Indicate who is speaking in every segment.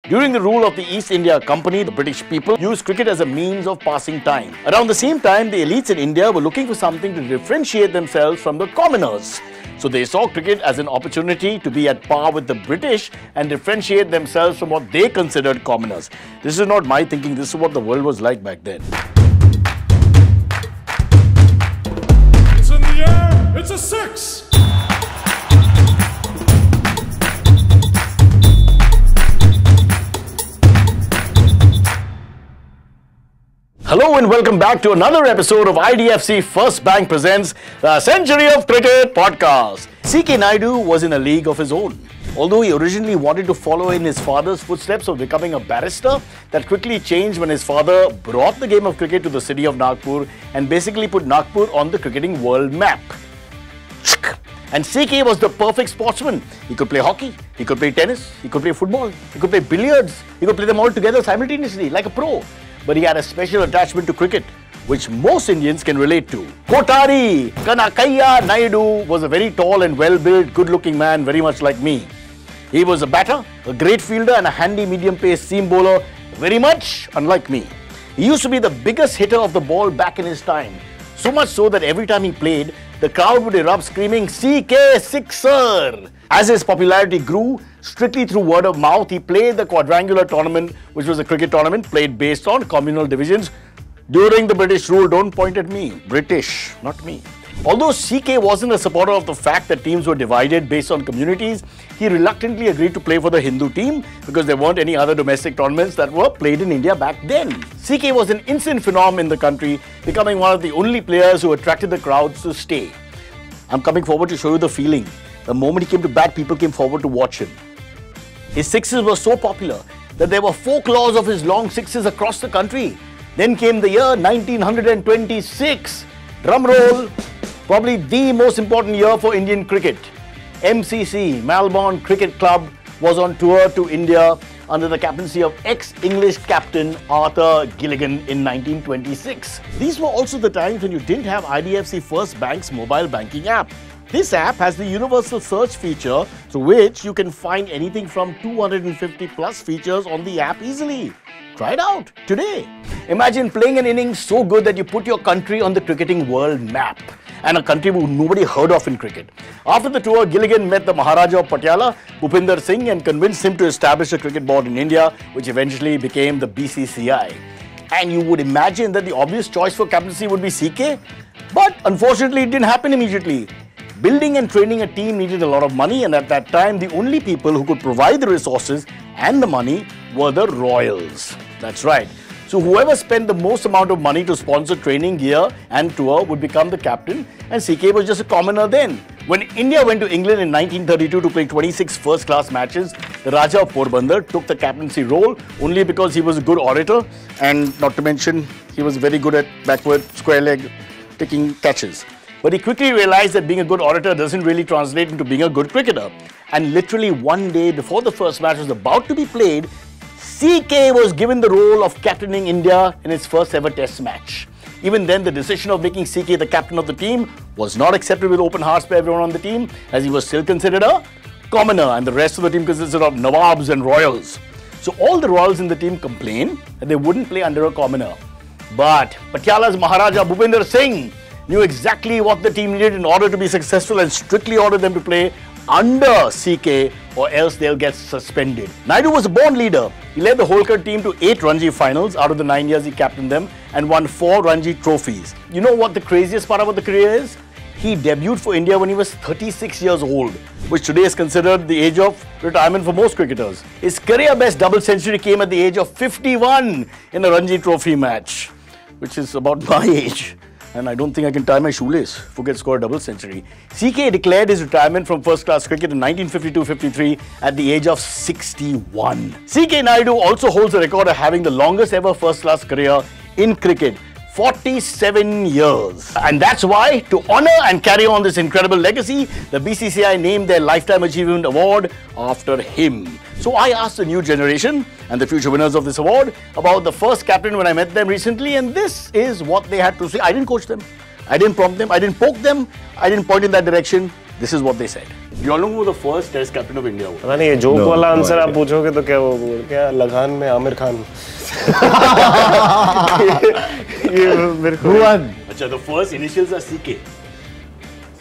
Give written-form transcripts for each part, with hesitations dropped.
Speaker 1: During the rule of the East India Company, the British people used cricket as a means of passing time. Around the same time, the elites in India were looking for something to differentiate themselves from the commoners. So they saw cricket as an opportunity to be at par with the British and differentiate themselves from what they considered commoners. This is not my thinking, this is what the world was like back then.
Speaker 2: It's in the air, it's a six!
Speaker 1: Hello and welcome back to another episode of IDFC First Bank presents the Century of Cricket podcast. C.K. Nayudu was in a league of his own. Although he originally wanted to follow in his father's footsteps of becoming a barrister, that quickly changed when his father brought the game of cricket to the city of Nagpur and basically put Nagpur on the cricketing world map. And C.K. was the perfect sportsman. He could play hockey, he could play tennis, he could play football, he could play billiards, he could play them all together simultaneously like a pro. But he had a special attachment to cricket, which most Indians can relate to. Kotari Kanakaiya Nayudu was a very tall and well-built, good-looking man, very much like me. He was a batter, a great fielder and a handy medium-pace seam bowler, very much unlike me. He used to be the biggest hitter of the ball back in his time. So much so that every time he played, the crowd would erupt screaming, "CK Sixer!" As his popularity grew, strictly through word of mouth, he played the quadrangular tournament, which was a cricket tournament played based on communal divisions during the British rule. Don't point at me. British, not me. Although CK wasn't a supporter of the fact that teams were divided based on communities, he reluctantly agreed to play for the Hindu team because there weren't any other domestic tournaments that were played in India back then. CK was an instant phenomenon in the country, becoming one of the only players who attracted the crowds to stay. I'm coming forward to show you the feeling. The moment he came to bat, people came forward to watch him. His sixes were so popular that there were folklores of his long sixes across the country. Then came the year 1926. Drum roll, probably the most important year for Indian cricket. MCC, Melbourne Cricket Club, was on tour to India under the captaincy of ex-English captain Arthur Gilligan in 1926. These were also the times when you didn't have IDFC First Bank's mobile banking app. This app has the universal search feature through which you can find anything from 250 plus features on the app easily. Try it out today. Imagine playing an innings so good that you put your country on the cricketing world map, and a country who nobody heard of in cricket. After the tour, Gilligan met the Maharaja of Patiala, Bhupinder Singh, and convinced him to establish a cricket board in India, which eventually became the BCCI. And you would imagine that the obvious choice for captaincy would be CK, but unfortunately it didn't happen immediately. Building and training a team needed a lot of money, and at that time, the only people who could provide the resources and the money were the royals. That's right. So whoever spent the most amount of money to sponsor training gear and tour would become the captain, and CK was just a commoner then. When India went to England in 1932 to play 26 first-class matches, the Raja of Porbandar took the captaincy role only because he was a good orator, and not to mention, he was very good at backward square leg taking catches. But he quickly realized that being a good orator doesn't really translate into being a good cricketer. And literally one day before the first match was about to be played, CK was given the role of captaining India in its first ever test match. Even then, the decision of making CK the captain of the team was not accepted with open hearts by everyone on the team, as he was still considered a commoner and the rest of the team consisted of Nawabs and royals. So all the royals in the team complained that they wouldn't play under a commoner. But Patiala's Maharaja Bhupinder Singh knew exactly what the team needed in order to be successful and strictly ordered them to play under CK or else they'll get suspended. Nayudu was a born leader. He led the Holkar team to 8 Ranji finals out of the 9 years he captained them and won 4 Ranji trophies. You know what the craziest part about the career is? He debuted for India when he was 36 years old, which today is considered the age of retirement for most cricketers. His career best double century came at the age of 51 in a Ranji trophy match, which is about my age. And I don't think I can tie my shoelace. Forget score a double century. CK declared his retirement from first-class cricket in 1952-53 at the age of 61. CK Nayudu also holds the record of having the longest ever first-class career in cricket, 47 years. And that's why, to honor and carry on this incredible legacy, the BCCI named their Lifetime Achievement Award after him. So I asked the new generation and the future winners of this award about the first captain when I met them recently, and this is what they had to say. I didn't coach them, I didn't prompt them, I didn't poke them, I didn't point in that direction. This is what they said. You all know who the first Test captain of India was?
Speaker 3: पता नहीं ये joke वाला answer आप पूछोगे तो क्या वो क्या लगान में आमिर खान ये मेरे को
Speaker 1: अच्छा, the first initials are C.K.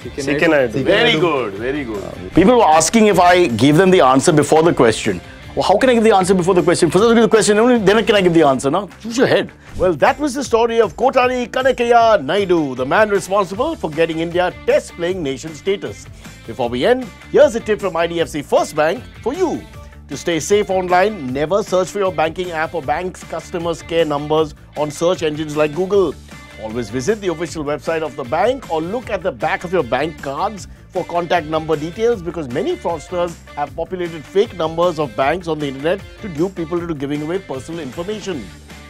Speaker 3: C.K. Nayudu.
Speaker 1: Very good, very good. People were asking if I gave them the answer before the question. Well, how can I give the answer before the question? First I give the question, only then can I give the answer. Now, use your head. Well, that was the story of Kotani Kanakaya Nayudu, the man responsible for getting India test-playing nation status. Before we end, here's a tip from IDFC First Bank for you. To stay safe online, never search for your banking app or bank's customer care numbers on search engines like Google. Always visit the official website of the bank or look at the back of your bank cards for contact number details, because many fraudsters have populated fake numbers of banks on the internet to dupe people into giving away personal information.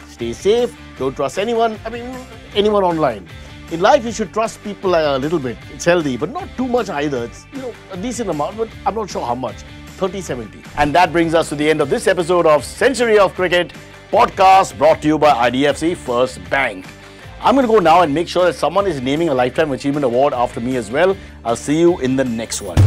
Speaker 1: Stay safe, don't trust anyone online. In life, you should trust people a little bit. It's healthy, but not too much either. It's, a decent amount, but I'm not sure how much. 30-70. And that brings us to the end of this episode of Century of Cricket podcast, brought to you by IDFC First Bank. I'm going to go now and make sure that someone is naming a Lifetime Achievement Award after me as well. I'll see you in the next one.